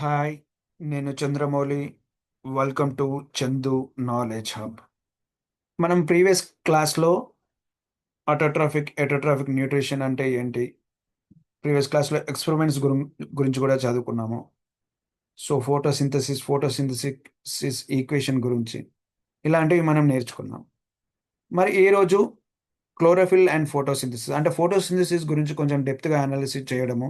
Hi, నేను Chandramouli. Welcome to Chandu knowledge hub. మనం previous క్లాస్లో ఎటోట్రాఫిక్ న్యూట్రిషన్ అంటే ఏంటి, ప్రీవియస్ క్లాస్లో ఎక్స్పెరిమెంట్స్ గురించి కూడా చదువుకున్నాము. సో ఫోటోసింథసిస్ ఈక్వేషన్ గురించి ఇలాంటివి మనం నేర్చుకున్నాం. మరి ఈరోజు క్లోరోఫిల్ అండ్ ఫోటోసింథసిస్ అంటే ఫోటోసింథసిస్ గురించి కొంచెం డెప్త్గా అనాలిసిస్ చేయడము,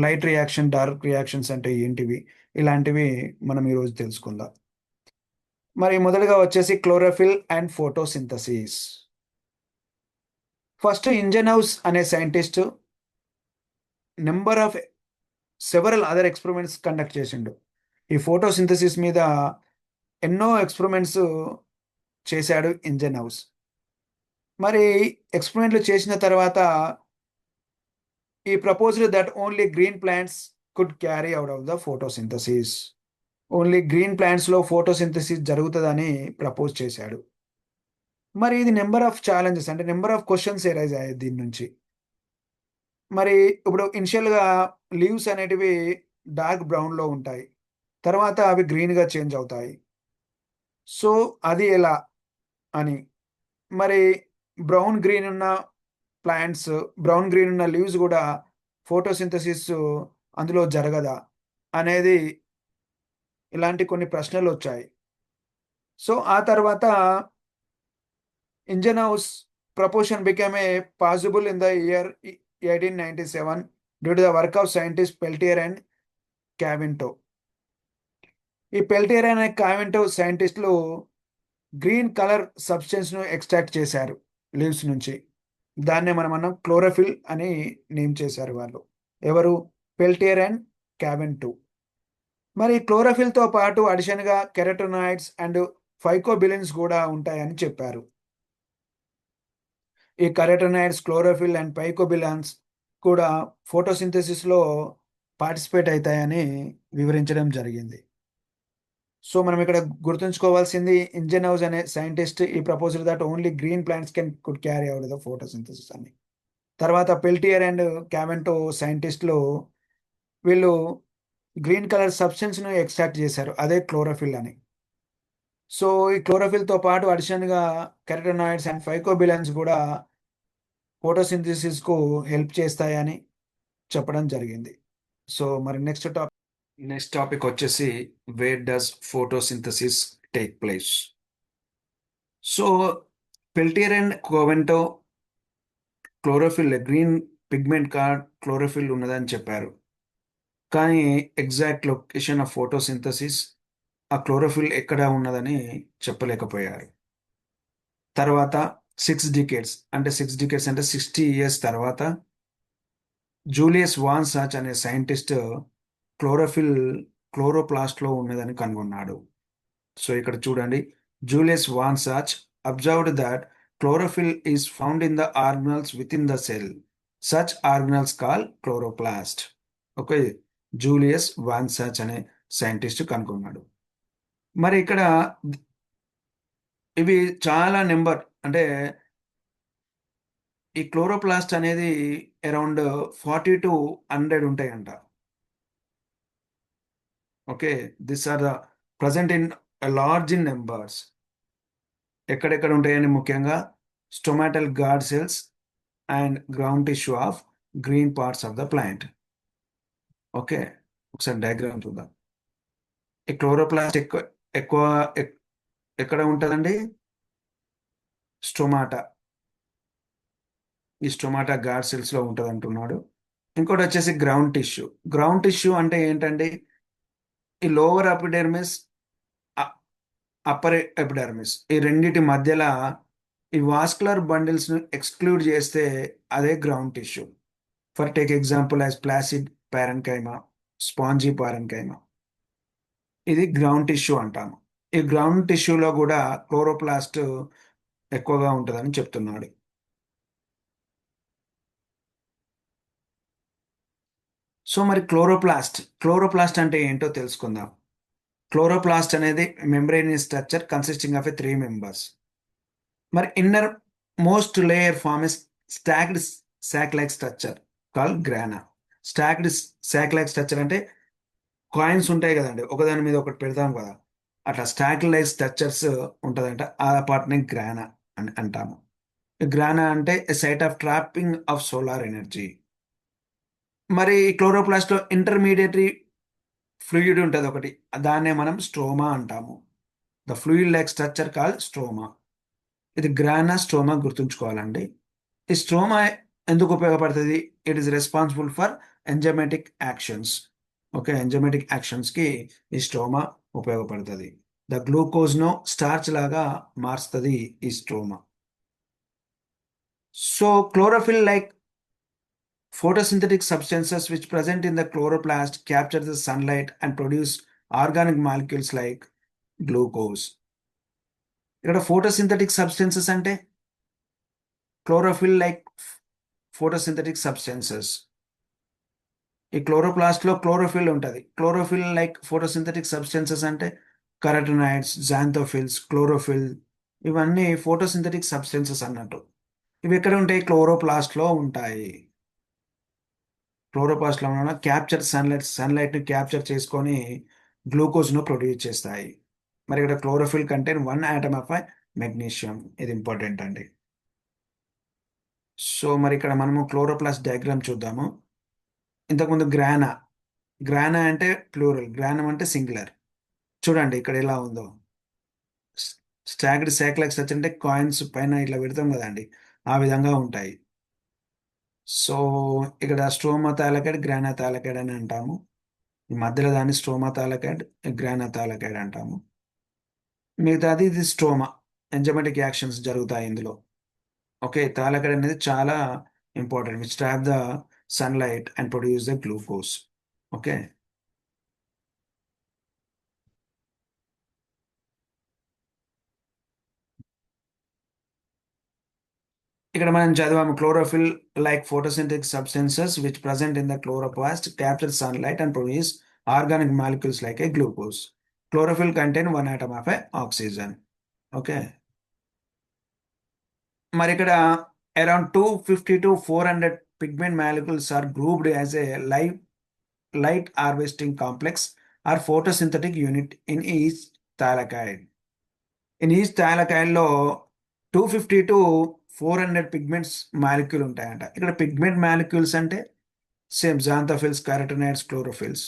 లైట్ రియాక్షన్, డార్క్ రియాక్షన్స్ అంటే ఏంటివి, ఇలాంటివి మనం ఈరోజు తెలుసుకుందాం. మరి మొదటగా వచ్చేసి క్లోరోఫిల్ అండ్ ఫోటోసింథసిస్. ఫస్ట్ ఇంజనౌస్ అనే scientist number of several other experiments conduct చేసిండు. ఈ ఫోటోసింథసిస్ మీద ఎన్నో ఎక్స్పెరిమెంట్స్ చేశాడు ఇంజనౌస్. మరి ఎక్స్పెరిమెంట్లు చేసిన తర్వాత ఈ proposed that only green plants could carry out of the photosynthesis. Only green ప్లాంట్స్లో ఫోటోసింథసిస్ జరుగుతుందని ప్రపోజ్ చేశాడు. మరి ఇది నెంబర్ ఆఫ్ ఛాలెంజెస్ అంటే నెంబర్ ఆఫ్ క్వశ్చన్స్ ఎరైజ్ అయ్యాయి దీని నుంచి. మరి ఇప్పుడు ఇనిషియల్గా లీవ్స్ అనేటివి డార్క్ బ్రౌన్లో ఉంటాయి, తర్వాత అవి గ్రీన్గా చేంజ్ అవుతాయి. సో అది ఎలా అని, మరి బ్రౌన్ గ్రీన్ ఉన్న ప్లాంట్స్, బ్రౌన్ గ్రీన్ ఉన్న లీవ్స్ కూడా ఫోటోసింథసిస్ అందులో జరగదా అనేది, ఇలాంటి కొన్ని ప్రశ్నలు వచ్చాయి. సో ఆ తర్వాత Ingenuous proportion became a possible in the year 1897 due to the work of scientists Peltier and Cavinto. ఈ పెల్టియర్ అనే కావెంటో సైంటిస్టులు గ్రీన్ కలర్ సబ్స్టెన్స్ను ఎక్స్ట్రాక్ట్ చేశారు లీవ్స్ నుంచి. దాన్నే మనం అన్నాం క్లోరోఫిల్ అని నేమ్ చేశారు వాళ్ళు. ఎవరు? Pelletier and Caventou. మరి క్లోరోఫిల్తో పాటు అడిషన్గా కెరటోనాయిడ్స్ అండ్ ఫైకోబిలిన్స్ కూడా ఉంటాయని చెప్పారు. ఈ కరోటనాయిడ్స్, క్లోరోఫిల్ అండ్ పైకోబిలాన్స్ కూడా ఫోటోసింథసిస్లో పార్టిసిపేట్ అవుతాయని వివరించడం జరిగింది. సో మనం ఇక్కడ గుర్తుంచుకోవాల్సింది, ఇంజనౌస్ అనే సైంటిస్ట్ ఈ proposal that only green plants could carry out the photosynthesis అని. తర్వాత పెల్టియర్ అండ్ క్యావెంటో సైంటిస్టులు వీళ్ళు గ్రీన్ కలర్ సబ్స్టెన్స్ను ఎక్స్ట్రాక్ట్ చేశారు, అదే క్లోరోఫిల్ అని. సో ఈ క్లోరోఫిల్తో పాటు అడిషన్గా కెరటోనాయిడ్స్ అండ్ ఫైకోబిలాన్స్ కూడా ఫోటోసింథసిస్కు హెల్ప్ చేస్తాయని చెప్పడం జరిగింది. సో మరి నెక్స్ట్ టాపిక్ వచ్చేసి, where does photosynthesis take place. So Pelletier and Caventou chlorophyll, green pigment called chlorophyll ఉన్నదని చెప్పారు, కానీ ఎగ్జాక్ట్ లొకేషన్ ఆఫ్ ఫోటోసింథసిస్, ఆ క్లోరోఫిల్ ఎక్కడ ఉన్నదని చెప్పలేకపోయారు. తర్వాత 6 decades అంటే 60 years తర్వాత జూలియస్ వాన్ సాచ్ అనే సైంటిస్ట్ క్లోరోఫిల్ క్లోరోప్లాస్ట్లో ఉన్నదని కనుగొన్నాడు. సో ఇక్కడ చూడండి, Julius von Sachs observed that chlorophyll is found in the organelles within the cell. Such organelles called chloroplast. Okay, Julius von Sachs అనే సైంటిస్ట్ కనుగొన్నాడు. మరి ఇక్కడ ఇవి చాలా నెంబర్, అంటే ఈ క్లోరోప్లాస్ట్ అనేది అరౌండ్ 40 to 100 ఉంటాయంట. Okay, this are the present in large in numbers. ఎక్కడెక్కడ ఉంటాయని, ముఖ్యంగా stomatal guard cells and ground tissue of green parts of the plant. Okay, ఒకసారి డయాగ్రామ్ చూద్దాం. ఈ క్లోరోప్లాస్ట్ ఎక్కువ ఎక్కువ ఎక్కడ ఉంటుందండి? స్టొమాటా. ఈ స్టొమాటా గార్డ్ సెల్స్లో ఉంటుంది అంటున్నాడు. ఇంకోటి వచ్చేసి గ్రౌండ్ టిష్యూ. గ్రౌండ్ టిష్యూ అంటే ఏంటండి? ఈ లోవర్ ఎపిడెర్మిస్, అప్పర్ ఎపిడెర్మిస్, ఈ రెండిటి మధ్యలో ఈ వాస్కులర్ బండిల్స్ను ఎక్స్క్లూడ్ చేస్తే అదే ground tissue. For take example as palisade parenchyma, spongy parenchyma, ఇది గ్రౌండ్ టిష్యూ అంటాము. ఈ గ్రౌండ్ టిష్యూలో కూడా క్లోరోప్లాస్ట్ ఎక్కువగా ఉంటుందని చెప్తున్నాడు. సో మరి క్లోరోప్లాస్ట్ అంటే ఏంటో తెలుసుకుందాం. క్లోరోప్లాస్ట్ అనేది membranous structure consisting of 3 members. మరి inner most layer form stacked sac like structure call grana. Stacked sac like structure అంటే కాయిన్స్ ఉంటాయి కదండి, ఒకదాని మీద ఒకటి పెడతాం కదా, అట్లా స్టాక్ లైక్ స్ట్రక్చర్స్ ఉంటుందంట. ఆ పార్ట్ని గ్రానా అని అంటాము. గ్రానా అంటే site of trapping of solar energy. మరి క్లోరోప్లాస్ట్ లో ఇంటర్మీడియటరీ ఫ్లూయిడ్ ఉంటుంది ఒకటి, దాన్నే మనం స్ట్రోమా అంటాము. The fluid like structure call stroma. ఇది గ్రానా స్ట్రోమా గుర్తుంచుకోవాలండి. ఈ స్ట్రోమా ఎందుకు ఉపయోగపడుతుంది? It is responsible for enzymatic actions. Okay, enzymatic actions కి ఈ స్ట్రోమా ఉపయోగపడుతుంది. ద గ్లూకోజ్ ను స్టార్చ్ లాగా మారుస్తుంది ఈ stroma. So chlorophyll like photosynthetic substances which present in the chloroplast capture the sunlight and produce organic molecules like glucose. ఇక్కడ photosynthetic substances అంటే chlorophyll like photosynthetic substances. ఈ క్లోరోప్లాస్ట్ లో chlorophyll ఉంటుంది. Chlorophyll like photosynthetic substances అంటే కరటనాయిడ్స్, జాంథోఫిల్స్, chlorophyll, ఇవన్నీ photosynthetic substances అన్నట్టు. ఇవి ఎక్కడ ఉంటాయి? క్లోరోప్లాస్ట్ లో ఉంటాయి. క్లోరోప్లాస్ట్ లో ఉన్న క్యాప్చర్ సన్లైట్ ని క్యాప్చర్ చేసుకొని గ్లూకోజ్ ను ప్రొడ్యూస్ చేస్తాయి. మరి ఇక్కడ chlorophyll contain 1 atom of magnesium. ఇది ఇంపార్టెంట్ అండి. సో మరి ఇక్కడ మనము క్లోరోప్లాస్ట్ డయాగ్రామ్ చూద్దాము. ఇంతకుముందు గ్రానా, గ్రానా అంటే ప్లూరల్, గ్రానం అంటే సింగులర్. చూడండి ఇక్కడ ఎలా ఉందో. స్టాగ్డ్ సాక్ స్ట్రక్చర్ అంటే కాయిన్స్ పైన ఇట్లా పెడతాం కదండి, ఆ విధంగా ఉంటాయి. సో ఇక్కడ స్ట్రోమా థాలకైడ్, గ్రానా థాలకైడ్ అని అంటాము. ఈ మధ్యలో దాన్ని స్ట్రోమా థాలకైడ్, గ్రానా థాలకైడ్ అంటాము. మిగతాది ఇది స్ట్రోమా. ఎంజైమాటిక్ యాక్షన్స్ జరుగుతాయి ఇందులో. ఓకే, థాలకైడ్ అనేది చాలా important, which trap the sunlight and produce the glucose. Okay, ఇక్కడ మనం చదివాము chlorophyll like photosynthetic substances which present in the chloroplast capture sunlight and produce organic molecules like A glucose. Chlorophyll contain 1 atom of oxygen. Okay, మరి ఇక్కడ around 250 to 400 pigment molecules are grouped as a light harvesting complex or photosynthetic unit in each thalakide. In each thalakide లో 250 to 400 pigments molecule ఉంటాయంట. ఇక్కడ pigment molecules అంటే same xanthophylls, carotenoids, chlorophylls.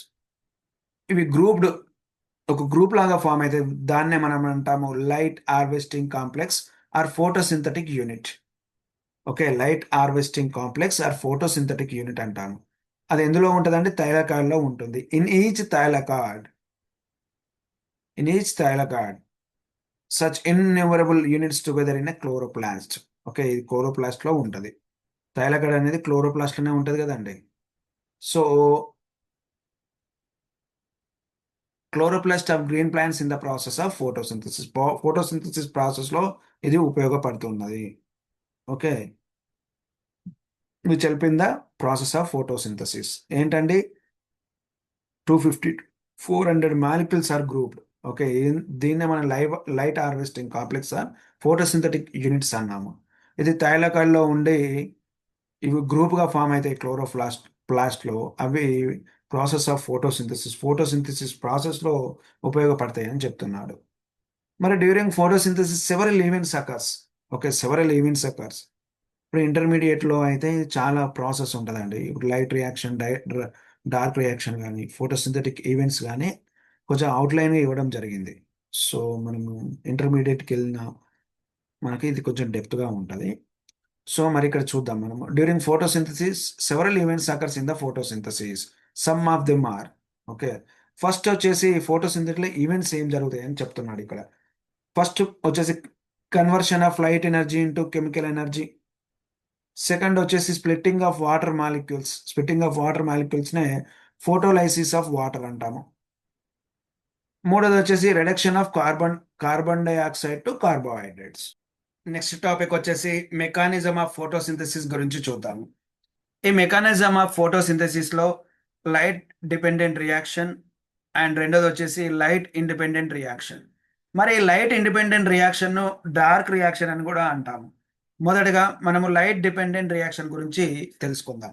ఇవి grouped, ఒక group లాగా form అయితే దాన్నే మనం అంటాము light harvesting complex or photosynthetic unit. Okay, light harvesting complex or photosynthetic unit అంటాను. అది ఎందులో ఉంటుందంటే థైలాకార్డ్ లో ఉంటుంది. In each thylakoid such innumerable units together in a chloroplast. Okay, ఇది క్లోరోప్లాస్ట్ లో ఉంటుంది. థైలాకార్డ్ అనేది క్లోరోప్లాస్ట్ లోనే ఉంటుంది కదండి. So chloroplast of green plants in the process of photosynthesis. Photosynthesis process లో ఇది ఉపయోగపడుతున్నది. Okay, which help in the process of photosynthesis. ఏంటండి, 250 400 మాలిక్యూల్స్ ఆర్ గ్రూప్డ్. ఓకే, దీన్నే మనం light harvesting complex or photosynthetic units అన్నాము. ఇది థైలాకార్డ్లో ఉండి ఇవి గ్రూప్గా ఫామ్ అవుతాయి ప్లాస్ట్లో. అవి ప్రాసెస్ ఆఫ్ ఫోటోసింథసిస్ ప్రాసెస్లో ఉపయోగపడతాయి అని చెప్తున్నాడు. మరి during photosynthesis several events occurs. Okay, several events occurs. ఇప్పుడు ఇంటర్మీడియట్లో అయితే చాలా ప్రాసెస్ ఉంటుందండి. ఇప్పుడు లైట్ రియాక్షన్, డార్క్ రియాక్షన్ కానీ, ఫోటోసింథటిక్ ఈవెంట్స్ కానీ కొంచెం అవుట్లైన్గా ఇవ్వడం జరిగింది. సో మనము ఇంటర్మీడియట్కి వెళ్ళిన మనకి ఇది కొంచెం డెప్త్గా ఉంటుంది. సో మరి ఇక్కడ చూద్దాం మనము. During photosynthesis several events occurs in the photosynthesis. Some of them are. Okay, first వచ్చేసి ఫోటోసింథసిస్లో ఈవెంట్స్ ఏం జరుగుతాయి అని చెప్తున్నాడు ఇక్కడ. ఫస్ట్ వచ్చేసి conversion of light energy into chemical energy. Second వచ్చేసి స్ప్లిట్టింగ్ ఆఫ్ వాటర్ మాలిక్యూల్స్ నే ఫోటోలైసిస్ ఆఫ్ వాటర్ అంటాము. మూడోది వచ్చేసి reduction of carbon dioxide to carbohydrates. Next topic వచ్చేసి మెకానిజం ఆఫ్ ఫోటోసింథసిస్ గురించి చూద్దాము. ఈ మెకానిజం ఆఫ్ ఫోటోసింథసిస్ లో లైట్ డిపెండెంట్ రియాక్షన్ అండ్ రెండోది వచ్చేసి లైట్ ఇండిపెండెంట్ రియాక్షన్. మరి లైట్ ఇండిపెండెంట్ రియాక్షన్ ను డార్క్ రియాక్షన్ అని కూడా అంటాము. మొదటగా మనము లైట్ డిపెండెంట్ రియాక్షన్ గురించి తెలుసుకుందాం.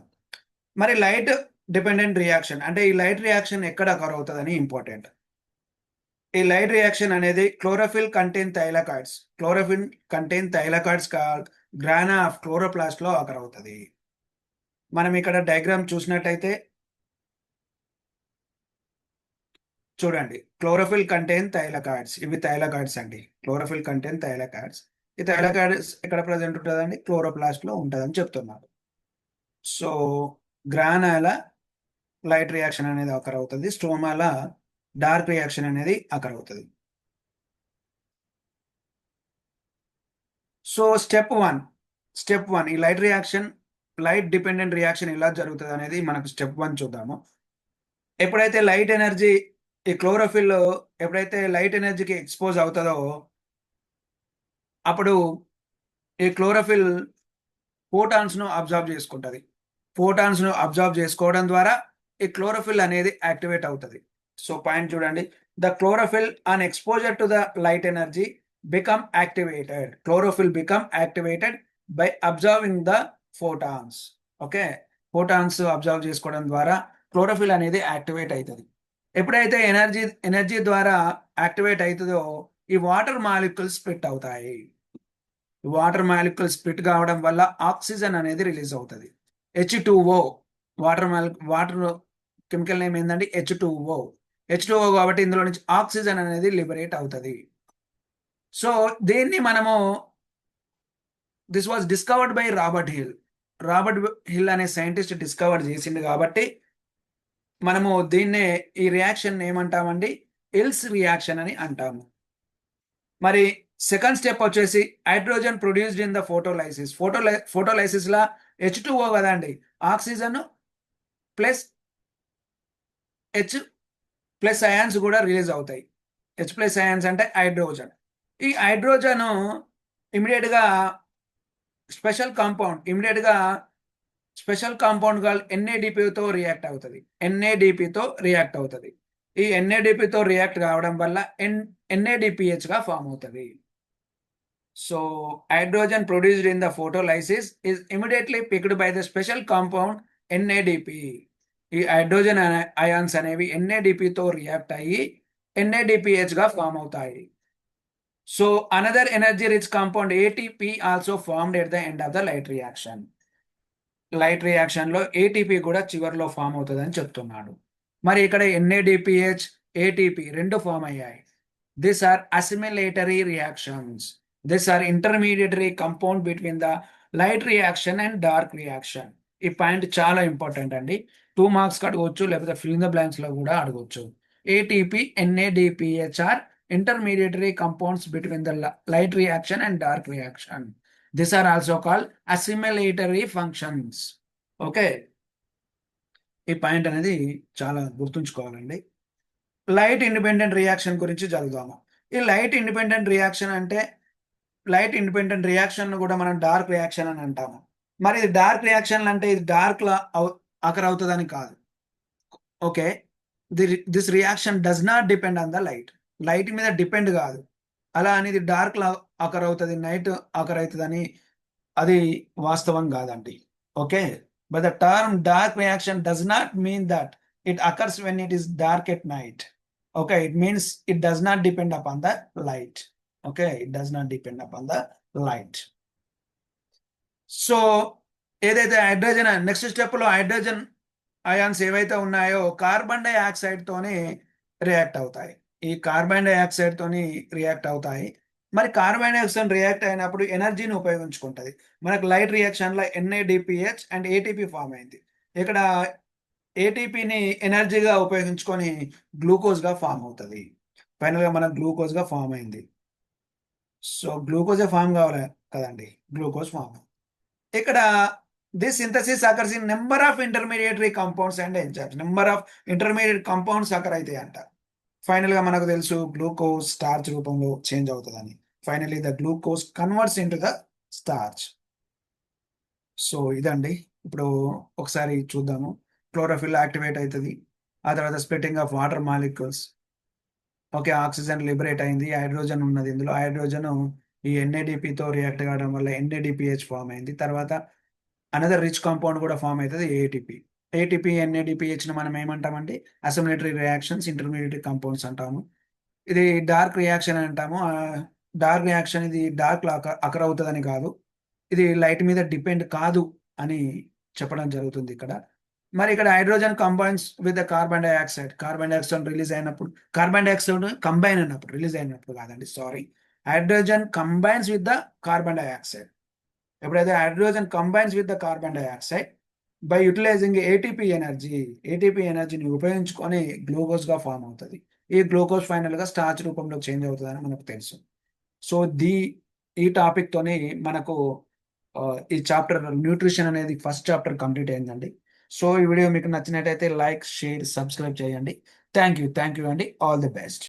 మరి లైట్ డిపెండెంట్ రియాక్షన్ అంటే ఈ లైట్ రియాక్షన్ ఎక్కడ అకర్ అవుతుందని ఇంపార్టెంట్. ఈ లైట్ రియాక్షన్ అనేది chlorophyll contain thylakoids, chlorophyll contain thylakoids గ్రానా of chloroplast లో అకర్ అవుతుంది. మనం ఇక్కడ డయాగ్రామ్ చూసినట్టయితే చూడండి, క్లోరోఫిల్ కంటైన్ థైలకాయిడ్స్, ఇవి థైలకాయిడ్స్ అండి. Chlorophyll contain thylakoids. ఈ థైలకాయిడ్స్ ఎక్కడ ప్రజెంట్ ఉంటుందండి? క్లోరోప్లాస్ట్ లో ఉంటుందని చెప్తున్నారు. సో గ్రానాల లైట్ రియాక్షన్ అనేది అకర్ అవుతుంది, స్ట్రోమాల డార్క్ రియాక్షన్ అనేది అకర్ అవుతుంది. సో స్టెప్ వన్ ఈ light reaction, light dependent reaction ఎలా జరుగుతుంది అనేది మనకు స్టెప్ 1 చూద్దాము. ఎప్పుడైతే లైట్ ఎనర్జీ ఈ క్లోరోఫిల్ ఎప్పుడైతే లైట్ ఎనర్జీకి ఎక్స్పోజ్ అవుతుందో అప్పుడు ఈ క్లోరోఫిల్ ఫోటాన్స్ ను అబ్జర్వ్ చేసుకుంటుంది. ఫోటాన్స్ ను అబ్జర్వ్ చేసుకోవడం ద్వారా ఈ క్లోరోఫిల్ అనేది యాక్టివేట్ అవుతుంది. సో పాయింట్ చూడండి, the chlorophyll on exposure to the light energy become activated. Chlorophyll become activated by observing the photons. Okay, photons observe చేసుకోవడం ద్వారా క్లోరోఫిల్ అనేది యాక్టివేట్ అవుతుంది. ఎప్పుడైతే ఎనర్జీ ద్వారా యాక్టివేట్ అవుతుందో ఈ వాటర్ మాలిక్యూల్స్ స్ప్లిట్ అవుతాయి. వాటర్ మాలిక్యూల్ స్ప్లిట్ కావడం వల్ల ఆక్సిజన్ అనేది రిలీజ్ అవుతుంది. H2O, వాటర్ కెమికల్ నేమ్ ఏంటంటే H2O కాబట్టి ఇందులో నుంచి ఆక్సిజన్ అనేది లిబరేట్ అవుతుంది. సో దీన్ని మనము this was discovered by Robert hill అనే సైంటిస్ట్ డిస్కవర్ చేసింది కాబట్టి మనము దీన్నే ఈ రియాక్షన్ ఏమంటామండి? ఇల్స్ రియాక్షన్ అని అంటాము. మరి సెకండ్ స్టెప్ వచ్చేసి hydrogen produced in the photolysis law H2O కదండి, ఆక్సిజన్ ప్లస్ H+ అయాన్స్ కూడా రిలీజ్ అవుతాయి. H+ అయాన్స్ అంటే హైడ్రోజన్. ఈ హైడ్రోజన్ ఇమీడియట్ గా స్పెషల్ కాంపౌండ్ గా NADP తో రియాక్ట్ అవుతుంది. ఈ NADP తో రియాక్ట్ కావడం వల్ల NADPH గా ఫామ్ అవుతుంది. So hydrogen produced in the photolysis is immediately picked by the special compound NADP. ఈ హైడ్రోజన్ అయాన్స్ అనేవి NADP తో రియాక్ట్ అయ్యి NADPH గా ఫామ్ అవుతాయి. So another energy rich compound ATP also formed at the end of the light reaction. Light reaction లో ATP కూడా చివరిలో form అవుతుంది అని చెప్తున్నాడు. మరి ఇక్కడ NADPH, ATP రెండు ఫామ్ అయ్యాయి. These are assimilatory reactions. These are intermediary compound between the light reaction and dark reaction. ఈ పాయింట్ చాలా ఇంపార్టెంట్ అండి. 2 మార్క్స్ అడగవచ్చు, లేకపోతే ఫిల్ ఇన్ ద బ్లాంక్స్ లో కూడా అడగవచ్చు. ATP, NADPH are intermediary compounds between the light reaction and dark reaction. These are also called assimilatory functions. Okay, ఈ point అనేది చాలా గుర్తుంచుకోవాలండి. లైట్ ఇండిపెండెంట్ రియాక్షన్ గురించి చదువుదాము. ఈ లైట్ ఇండిపెండెంట్ రియాక్షన్ కూడా మనం డార్క్ రియాక్షన్ అని అంటాము. మరి ఇది డార్క్ రియాక్షన్ అంటే ఇది డార్క్ లా అకర్ అవుతుందని కాదు. Okay, this reaction does not depend on the light మీద డిపెండ్ కాదు. అలా అనేది డార్క్ లా అకర్ అవుతుంది, నైట్ అకర్ అవుతుందని అది వాస్తవం కాదండి. Okay, but the term dark reaction does not mean that it occurs when it is dark at night. Okay, it means it does not depend upon the light. Okay, it does not depend upon the light. So ఏదైతే hydrogen next step లో hydrogen ions ఏవైతే ఉన్నాయో carbon dioxide తోని react అవుతాయి. ఈ carbon dioxide తోని react అవుతాయి. మరి కార్బన్ డైఆక్సైడ్ రియాక్ట్ అయినప్పుడు ఎనర్జీని ఉపయోగించుకుంటది. మనకు లైట్ రియాక్షన్ లో NADPH అండ్ ATP ఫామ్ అయింది. ఇక్కడ ఏటీపీని ఎనర్జీగా ఉపయోగించుకొని గ్లూకోజ్ గా ఫామ్ అవుతుంది. ఫైనల్ గా మనకు గ్లూకోజ్ గా ఫామ్ అయింది. సో గ్లూకోజే ఫామ్ కావాలి కదండి, గ్లూకోజ్ ఫామ్. ఇక్కడ this synthesis occurs in number of intermediary compounds and enzymes. Number of intermediate compounds occur అవుతాయి అంట. ఫైనల్ గా మనకు తెలుసు గ్లూకోజ్ స్టార్చ్ రూపంలో చేంజ్ అవుతుందని. Finally the glucose converts into the starch. So ఇదండి, ఇప్పుడు ఒకసారి చూద్దాము. క్లోరోఫిల్ యాక్టివేట్ అవుతుంది, ఆ తర్వాత splitting of water molecules. Okay, oxygen liberate అయింది, హైడ్రోజన్ ఉన్నది ఇందులో. హైడ్రోజన్ ఈ NADP తో రియాక్ట్ కావడం వల్ల NADPH ఫామ్ అయింది. తర్వాత అనదర్ రిచ్ కాంపౌండ్ కూడా ఫామ్ అవుతుంది, ATP. ఏటీపీ, ఎన్ఏడిపిహెచ్ని మనం ఏమంటామండి? అసిమిలేటరీ రియాక్షన్స్, ఇంటర్మీడియట్ కంపౌండ్స్ అంటాము. ఇది డార్క్ రియాక్షన్ అని అంటాము. డార్క్ రియాక్షన్ ఇది డార్క్‌లో అకర్ అవుతదని కాదు. ఇది లైట్ మీద డిపెండ్ కాదు అని చెప్పడం జరుగుతుంది ఇక్కడ. మరి ఇక్కడ hydrogen combines with the carbon dioxide. Carbon dioxide release అయినప్పుడు, కార్బన్ డయాక్సైడ్ కంబైన్ అయినప్పుడు, రిలీజ్ అయినప్పుడు కాదండి, sorry. Hydrogen combines with the carbon dioxide. ఎప్పుడైతే hydrogen combines with the carbon dioxide by utilising ATP ఎనర్జీని ఉపయోగించుకొని గ్లూకోజ్‌గా ఫార్మ్ అవుతది. ఈ గ్లూకోజ్ ఫైనల్‌గా స్టార్చ్ రూపంలో చేంజ్ అవుతదని మనకు తెలుసు. సో, ఈ టాపిక్‌తోని మనకు ఈ చాప్టర్ న్యూట్రిషన్ అనేది ఫస్ట్ చాప్టర్ కంప్లీట్ అయిందండి. సో, ఈ వీడియో మీకు నచ్చినట్టయితే లైక్, షేర్, సబ్స్క్రైబ్ చేయండి. థాంక్ యూ అండి. All the best.